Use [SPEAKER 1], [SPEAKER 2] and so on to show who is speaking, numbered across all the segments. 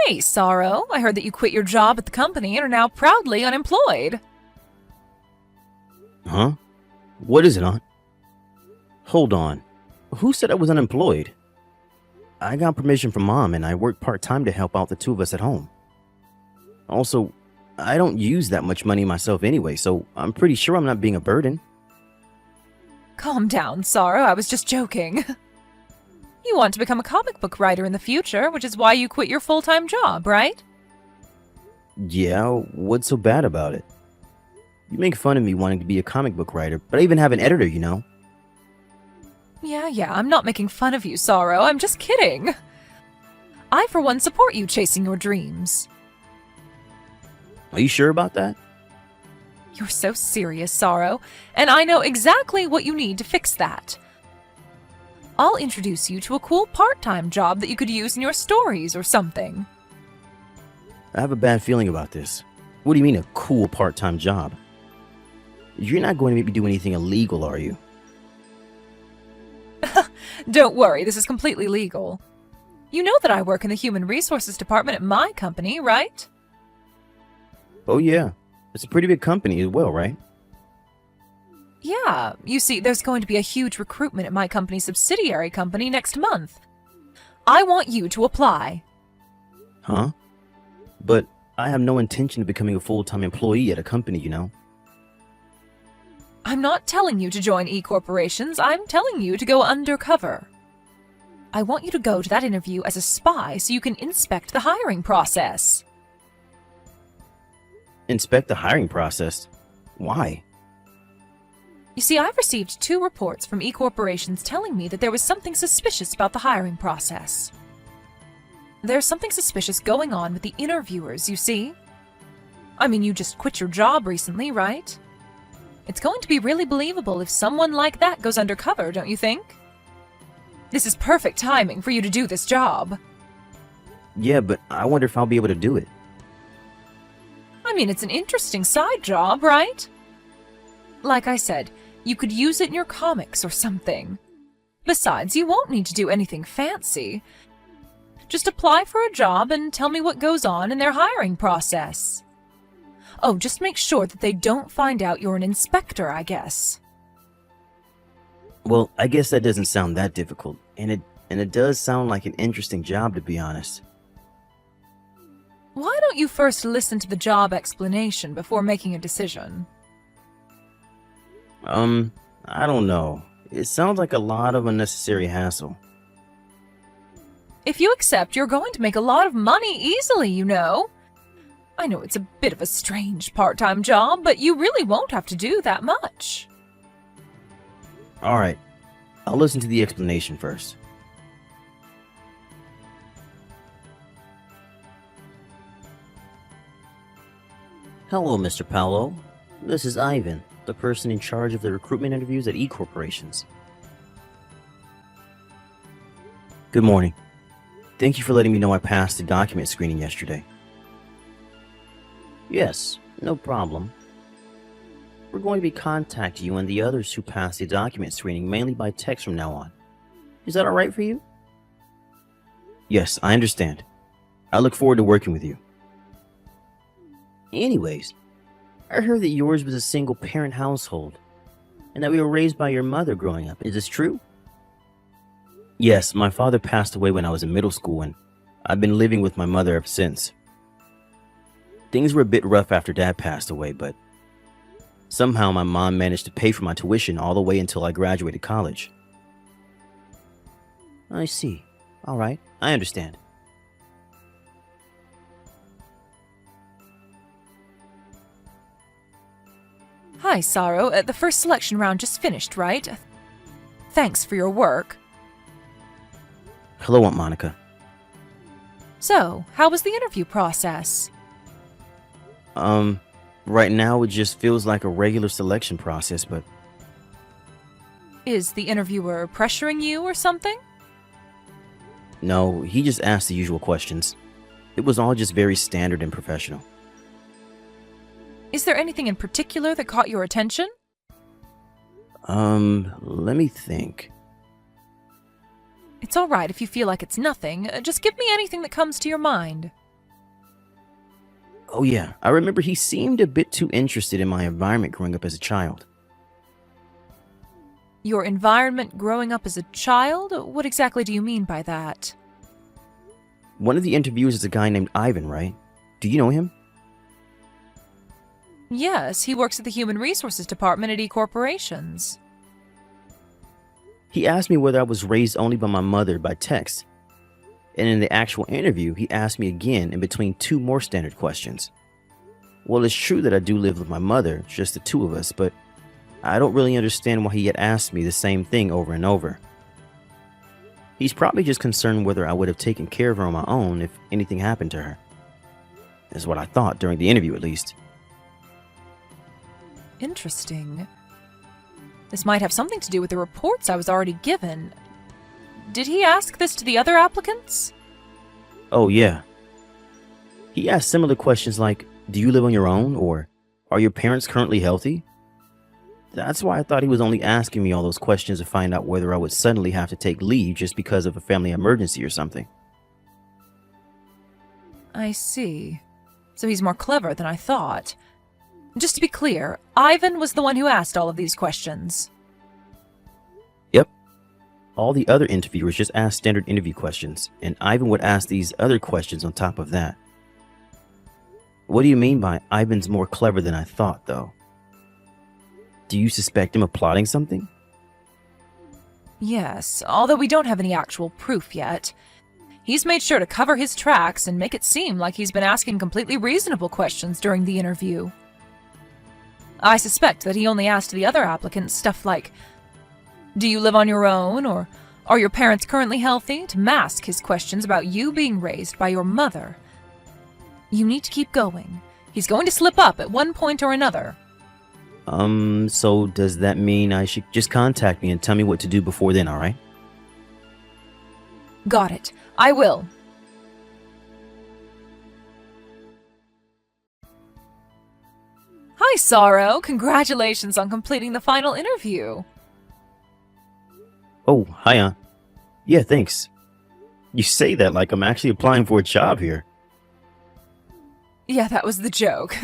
[SPEAKER 1] Hey, Sorrow, I heard that you quit your job at the company and are now proudly unemployed.
[SPEAKER 2] Huh? What is it, Aunt? Hold on. Who said I was unemployed? I got permission from Mom and I work part-time to help out the two of us at home. Also, I don't use that much money myself anyway, so I'm pretty sure I'm not being a burden.
[SPEAKER 1] Calm down, Sorrow, I was just joking. You want to become a comic book writer in the future, which is why you quit your full-time job, right?
[SPEAKER 2] Yeah, what's so bad about it? You make fun of me wanting to be a comic book writer, but I even have an editor, you know.
[SPEAKER 1] Yeah, I'm not making fun of you, Sorrow, I'm just kidding. I, for one, support you chasing your dreams.
[SPEAKER 2] Are you sure about that?
[SPEAKER 1] You're so serious, Sorrow, and I know exactly what you need to fix that. I'll introduce you to a cool part-time job that you could use in your stories or something.
[SPEAKER 2] I have a bad feeling about this. What do you mean a cool part-time job? You're not going to make me do anything illegal, are you?
[SPEAKER 1] Don't worry, this is completely legal. You know that I work in the Human Resources Department at my company, right?
[SPEAKER 2] Oh yeah, it's a pretty big company as well, right?
[SPEAKER 1] Yeah, you see, there's going to be a huge recruitment at my company's subsidiary company next month. I want you to apply.
[SPEAKER 2] Huh? But I have no intention of becoming a full-time employee at a company, you know?
[SPEAKER 1] I'm not telling you to join E-corporations, I'm telling you to go undercover. I want you to go to that interview as a spy so you can inspect the hiring process.
[SPEAKER 2] Inspect the hiring process? Why?
[SPEAKER 1] You see, I've received 2 reports from E-corporations telling me that there was something suspicious about the hiring process. There's something suspicious going on with the interviewers, you see? I mean, you just quit your job recently, right? It's going to be really believable if someone like that goes undercover, don't you think? This is perfect timing for you to do this job.
[SPEAKER 2] Yeah, but I wonder if I'll be able to do it.
[SPEAKER 1] I mean, it's an interesting side job, right? Like I said, you could use it in your comics or something. Besides, you won't need to do anything fancy. Just apply for a job and tell me what goes on in their hiring process. Oh, just make sure that they don't find out you're an inspector, I guess.
[SPEAKER 2] Well, I guess that doesn't sound that difficult, and it does sound like an interesting job, to be honest.
[SPEAKER 1] Why don't you first listen to the job explanation before making a decision?
[SPEAKER 2] I don't know. It sounds like a lot of unnecessary hassle.
[SPEAKER 1] If you accept, you're going to make a lot of money easily, you know. I know it's a bit of a strange part-time job, but you really won't have to do that much.
[SPEAKER 2] Alright, I'll listen to the explanation first. Hello, Mr. Paolo. This is Ivan, the person in charge of the recruitment interviews at E-corporations. Good morning. Thank you for letting me know I passed the document screening yesterday. Yes, no problem. We're going to be contacting you and the others who passed the document screening mainly by text from now on. Is that alright for you? Yes, I understand. I look forward to working with you. Anyways, I heard that yours was a single-parent household, and that we were raised by your mother growing up. Is this true? Yes, my father passed away when I was in middle school, and I've been living with my mother ever since. Things were a bit rough after Dad passed away, but somehow my mom managed to pay for my tuition all the way until I graduated college. I see. Alright, I understand.
[SPEAKER 1] Hi, Sorrow. The first selection round just finished, right? Thanks for your work.
[SPEAKER 2] Hello, Aunt Monica.
[SPEAKER 1] So, how was the interview process?
[SPEAKER 2] Right now it just feels like a regular selection process, but...
[SPEAKER 1] Is the interviewer pressuring you or something?
[SPEAKER 2] No, he just asked the usual questions. It was all just very standard and professional.
[SPEAKER 1] Is there anything in particular that caught your attention?
[SPEAKER 2] Let me think.
[SPEAKER 1] It's alright if you feel like it's nothing. Just give me anything that comes to your mind.
[SPEAKER 2] Oh, yeah, I remember he seemed a bit too interested in my environment growing up as a child.
[SPEAKER 1] Your environment growing up as a child? What exactly do you mean by that?
[SPEAKER 2] One of the interviewers is a guy named Ivan, right? Do you know him?
[SPEAKER 1] Yes, he works at the Human Resources Department at E-Corporations.
[SPEAKER 2] He asked me whether I was raised only by my mother by text. And in the actual interview, he asked me again in between two more standard questions. Well, it's true that I do live with my mother, just the two of us, but I don't really understand why he had asked me the same thing over and over. He's probably just concerned whether I would have taken care of her on my own if anything happened to her. That's what I thought during the interview, at least.
[SPEAKER 1] Interesting. This might have something to do with the reports I was already given. Did he ask this to the other applicants?
[SPEAKER 2] Oh, yeah. He asked similar questions like, do you live on your own? Or, are your parents currently healthy? That's why I thought he was only asking me all those questions to find out whether I would suddenly have to take leave just because of a family emergency or something.
[SPEAKER 1] I see. So he's more clever than I thought. Just to be clear, Ivan was the one who asked all of these questions.
[SPEAKER 2] Yep. All the other interviewers just asked standard interview questions, and Ivan would ask these other questions on top of that. What do you mean by Ivan's more clever than I thought, though? Do you suspect him of plotting something?
[SPEAKER 1] Yes, although we don't have any actual proof yet. He's made sure to cover his tracks and make it seem like he's been asking completely reasonable questions during the interview. I suspect that he only asked the other applicants stuff like, do you live on your own, or are your parents currently healthy, to mask his questions about you being raised by your mother. You need to keep going. He's going to slip up at one point or another.
[SPEAKER 2] So does that mean I should just contact me and tell me what to do before then, alright?
[SPEAKER 1] Got it. I will. Hi, Sorrow. Congratulations on completing the final interview.
[SPEAKER 2] Oh, hiya. Yeah, thanks. You say that like I'm actually applying for a job here.
[SPEAKER 1] Yeah, that was the joke.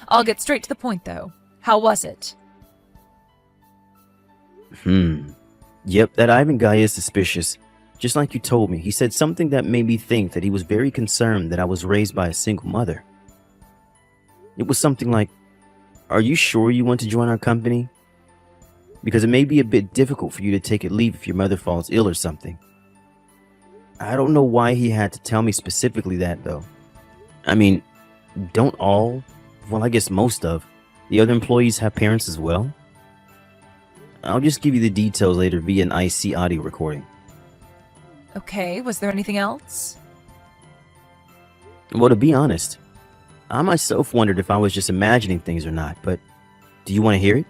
[SPEAKER 1] I'll get straight to the point, though. How was it?
[SPEAKER 2] Yep, that Ivan guy is suspicious. Just like you told me, he said something that made me think that he was very concerned that I was raised by a single mother. It was something like, are you sure you want to join our company? Because it may be a bit difficult for you to take a leave if your mother falls ill or something. I don't know why he had to tell me specifically that, though. I mean, don't all, well, I guess most of, the other employees have parents as well? I'll just give you the details later via an IC audio recording.
[SPEAKER 1] Okay, was there anything else?
[SPEAKER 2] Well, to be honest, I myself wondered if I was just imagining things or not, but do you want to hear it?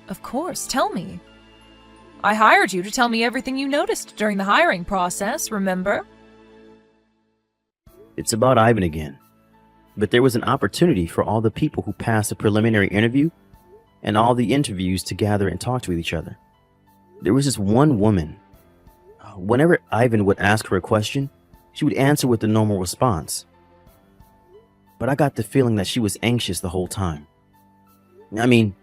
[SPEAKER 1] Of course, tell me. I hired you to tell me everything you noticed during the hiring process, remember?
[SPEAKER 2] It's about Ivan again. But there was an opportunity for all the people who passed the preliminary interview and all the interviews to gather and talk to each other. There was this one woman. Whenever Ivan would ask her a question, she would answer with the normal response. But I got the feeling that she was anxious the whole time. I mean,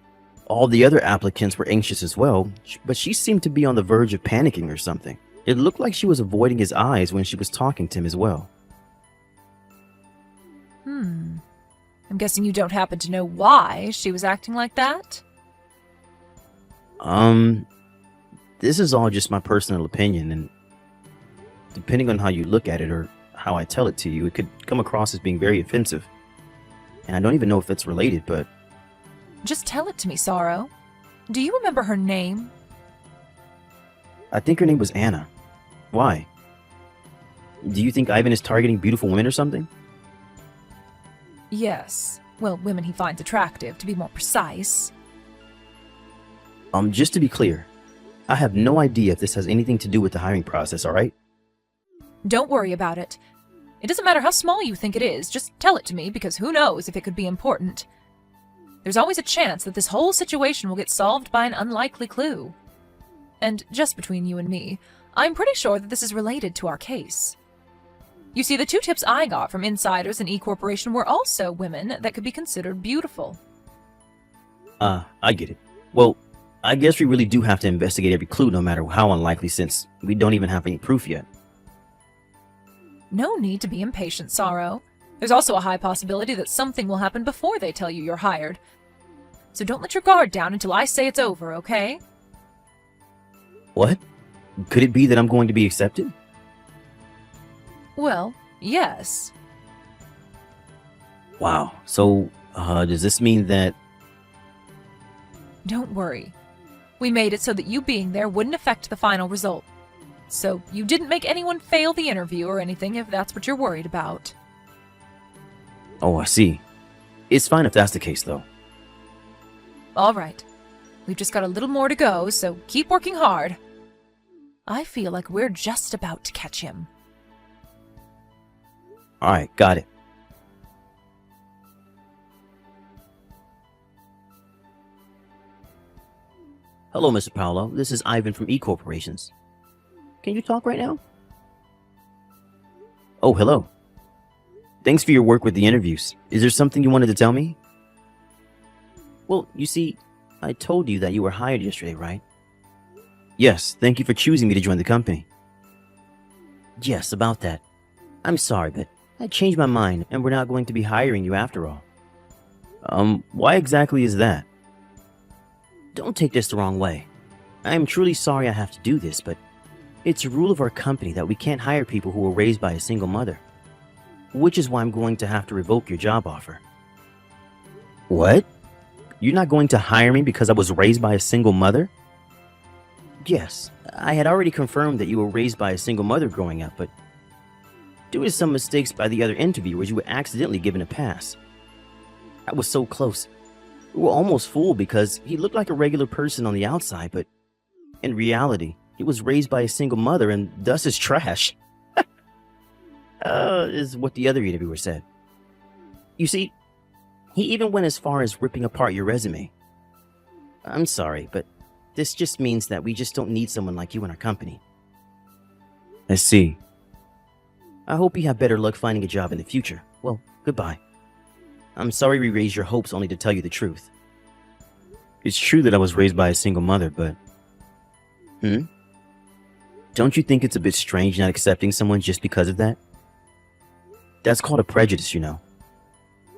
[SPEAKER 2] all the other applicants were anxious as well, but she seemed to be on the verge of panicking or something. It looked like she was avoiding his eyes when she was talking to him as well.
[SPEAKER 1] I'm guessing you don't happen to know why she was acting like that?
[SPEAKER 2] This is all just my personal opinion, and depending on how you look at it or how I tell it to you, it could come across as being very offensive. And I don't even know if that's related, but...
[SPEAKER 1] Just tell it to me, Sorrow. Do you remember her name?
[SPEAKER 2] I think her name was Anna. Why? Do you think Ivan is targeting beautiful women or something?
[SPEAKER 1] Yes. Well, women he finds attractive, to be more precise.
[SPEAKER 2] Just to be clear, I have no idea if this has anything to do with the hiring process, alright?
[SPEAKER 1] Don't worry about it. It doesn't matter how small you think it is, just tell it to me, because who knows if it could be important. There's always a chance that this whole situation will get solved by an unlikely clue. And just between you and me, I'm pretty sure that this is related to our case. You see, the 2 tips I got from insiders in E Corporation were also women that could be considered beautiful.
[SPEAKER 2] I get it. Well, I guess we really do have to investigate every clue, no matter how unlikely, since we don't even have any proof yet.
[SPEAKER 1] No need to be impatient, Sorrow. There's also a high possibility that something will happen before they tell you you're hired. So don't let your guard down until I say it's over, okay?
[SPEAKER 2] What? Could it be that I'm going to be accepted?
[SPEAKER 1] Well, yes.
[SPEAKER 2] Wow. So, does this mean that...
[SPEAKER 1] Don't worry. We made it so that you being there wouldn't affect the final result. So you didn't make anyone fail the interview or anything, if that's what you're worried about.
[SPEAKER 2] Oh, I see. It's fine if that's the case, though.
[SPEAKER 1] All right. We've just got a little more to go, so keep working hard. I feel like we're just about to catch him.
[SPEAKER 2] Alright, got it. Hello, Mr. Paolo. This is Ivan from E Corporations. Can you talk right now? Oh, hello. Thanks for your work with the interviews. Is there something you wanted to tell me? Well, you see, I told you that you were hired yesterday, right? Yes, thank you for choosing me to join the company. Yes, about that. I'm sorry, but I changed my mind and we're not going to be hiring you after all. Why exactly is that? Don't take this the wrong way. I am truly sorry I have to do this, but it's a rule of our company that we can't hire people who were raised by a single mother. Which is why I'm going to have to revoke your job offer. What? You're not going to hire me because I was raised by a single mother? Yes, I had already confirmed that you were raised by a single mother growing up, but due to some mistakes by the other interviewers, you were accidentally given a pass. I was so close. We were almost fooled because he looked like a regular person on the outside, but in reality, he was raised by a single mother and thus is trash. Is what the other interviewer said. You see, he even went as far as ripping apart your resume. I'm sorry, but this just means that we just don't need someone like you in our company. I see. I hope you have better luck finding a job in the future. Well, goodbye. I'm sorry we raised your hopes only to tell you the truth. It's true that I was raised by a single mother, but... Don't you think it's a bit strange not accepting someone just because of that? That's called a prejudice, you know.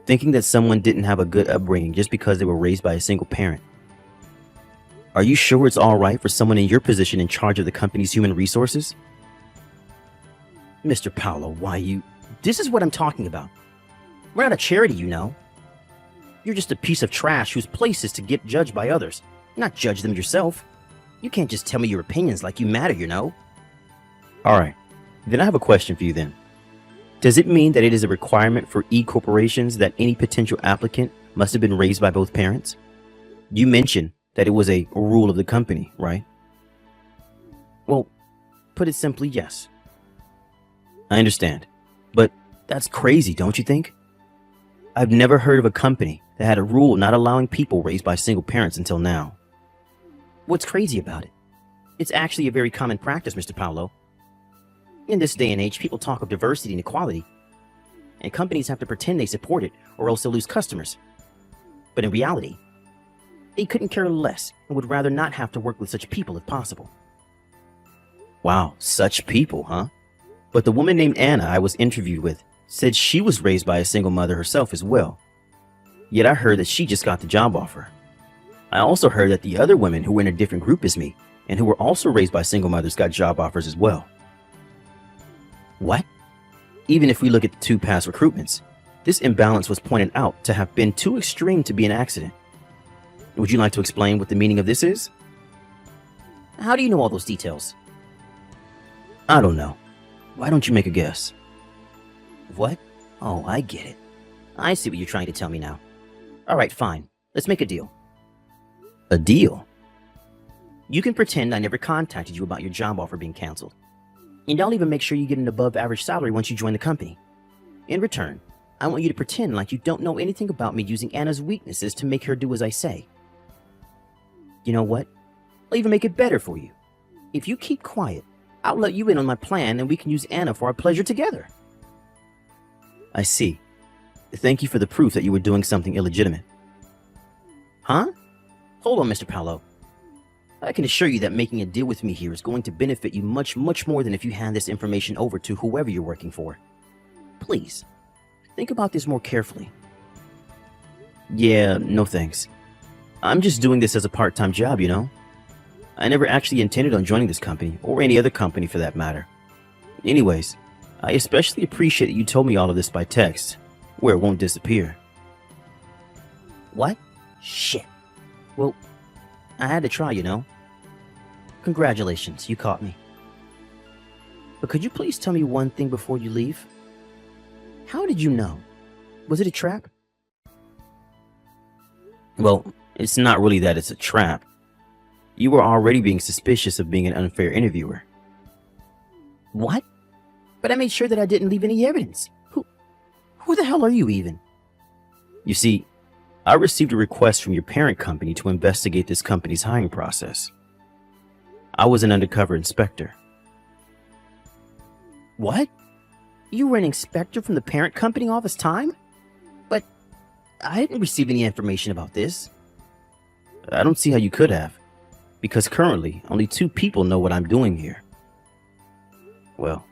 [SPEAKER 2] Thinking that someone didn't have a good upbringing just because they were raised by a single parent. Are you sure it's alright for someone in your position in charge of the company's human resources? Mr. Paolo, why you... This is what I'm talking about. We're not a charity, you know. You're just a piece of trash whose place is to get judged by others, not judge them yourself. You can't just tell me your opinions like you matter, you know. Alright, then I have a question for you then. Does it mean that it is a requirement for E-corporations that any potential applicant must have been raised by both parents? You mentioned that it was a rule of the company, right? Well, put it simply, yes. I understand, but that's crazy, don't you think? I've never heard of a company that had a rule not allowing people raised by single parents until now. What's crazy about it? It's actually a very common practice, Mr. Paolo. In this day and age, people talk of diversity and equality, and companies have to pretend they support it or else they'll lose customers. But in reality, they couldn't care less and would rather not have to work with such people if possible. Wow, such people, huh? But the woman named Anna I was interviewed with said she was raised by a single mother herself as well. Yet I heard that she just got the job offer. I also heard that the other women who were in a different group as me and who were also raised by single mothers got job offers as well. What? Even if we look at the 2 past recruitments, this imbalance was pointed out to have been too extreme to be an accident. Would you like to explain what the meaning of this is? How do you know all those details? I don't know. Why don't you make a guess? What? Oh, I get it. I see what you're trying to tell me now. Alright, fine. Let's make a deal. A deal? You can pretend I never contacted you about your job offer being canceled. And I'll even make sure you get an above-average salary once you join the company. In return, I want you to pretend like you don't know anything about me using Anna's weaknesses to make her do as I say. You know what? I'll even make it better for you. If you keep quiet, I'll let you in on my plan and we can use Anna for our pleasure together. I see. Thank you for the proof that you were doing something illegitimate. Huh? Hold on, Mr. Paolo. I can assure you that making a deal with me here is going to benefit you much, much more than if you hand this information over to whoever you're working for. Please, think about this more carefully. Yeah, no thanks. I'm just doing this as a part-time job, you know? I never actually intended on joining this company, or any other company for that matter. Anyways, I especially appreciate that you told me all of this by text, where it won't disappear. What? Shit. Well, I had to try, you know? Congratulations, you caught me. But could you please tell me one thing before you leave? How did you know? Was it a trap? Well, it's not really that it's a trap. You were already being suspicious of being an unfair interviewer. What? But I made sure that I didn't leave any evidence. Who the hell are you even? You see, I received a request from your parent company to investigate this company's hiring process. I was an undercover inspector. What? You were an inspector from the parent company all this time? But I didn't receive any information about this. I don't see how you could have, because currently only 2 people know what I'm doing here. Well,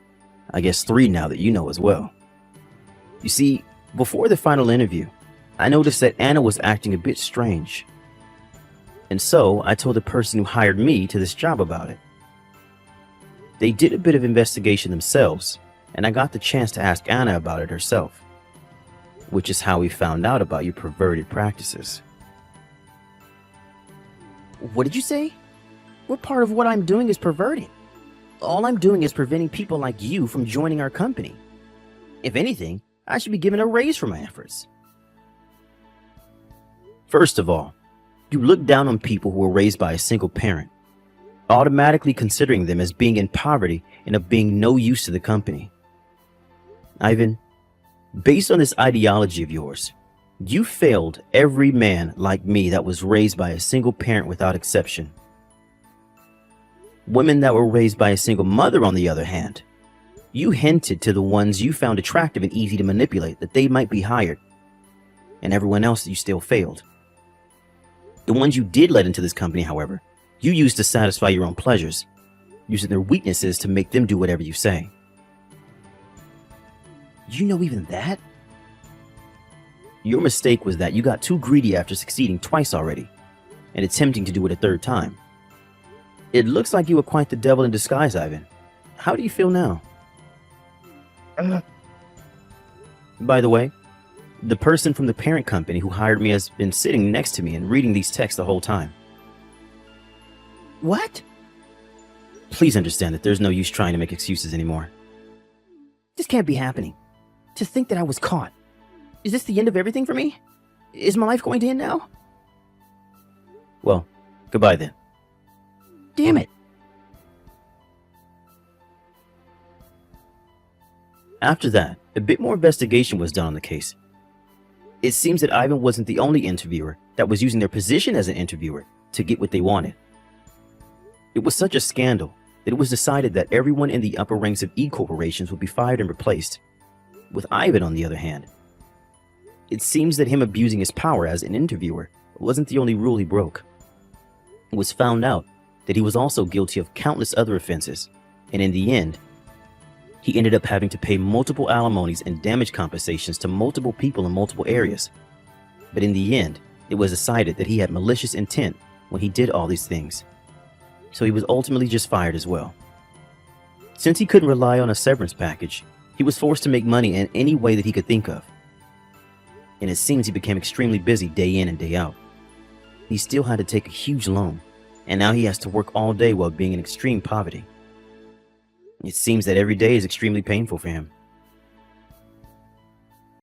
[SPEAKER 2] I guess 3 now that you know as well. You see, before the final interview, I noticed that Anna was acting a bit strange. And so I told the person who hired me to this job about it. They did a bit of investigation themselves, and I got the chance to ask Anna about it herself, which is how we found out about your perverted practices. What did you say? What part of what I'm doing is perverted? All I'm doing is preventing people like you from joining our company. If anything, I should be given a raise for my efforts. First of all, you look down on people who were raised by a single parent, automatically considering them as being in poverty and of being no use to the company. Ivan, based on this ideology of yours, you failed every man like me that was raised by a single parent without exception. Women that were raised by a single mother, on the other hand, you hinted to the ones you found attractive and easy to manipulate that they might be hired, and everyone else you still failed. The ones you did let into this company, however, you used to satisfy your own pleasures, using their weaknesses to make them do whatever you say. You know even that? Your mistake was that you got too greedy after succeeding twice already, and attempting to do it a 3rd time. It looks like you were quite the devil in disguise, Ivan. How do you feel now? By the way, the person from the parent company who hired me has been sitting next to me and reading these texts the whole time. What? Please understand that there's no use trying to make excuses anymore. This can't be happening. To think that I was caught. Is this the end of everything for me? Is my life going to end now? Well, goodbye then. Damn it. After that, a bit more investigation was done on the case. It seems that Ivan wasn't the only interviewer that was using their position as an interviewer to get what they wanted. It was such a scandal that it was decided that everyone in the upper ranks of E-corporations would be fired and replaced. With Ivan, on the other hand, it seems that him abusing his power as an interviewer wasn't the only rule he broke. It was found out that he was also guilty of countless other offenses, and in the end, he ended up having to pay multiple alimonies and damage compensations to multiple people in multiple areas. But in the end, it was decided that he had malicious intent when he did all these things. So he was ultimately just fired as well. Since he couldn't rely on a severance package, he was forced to make money in any way that he could think of. And it seems he became extremely busy day in and day out. He still had to take a huge loan, and now he has to work all day while being in extreme poverty. It seems that every day is extremely painful for him.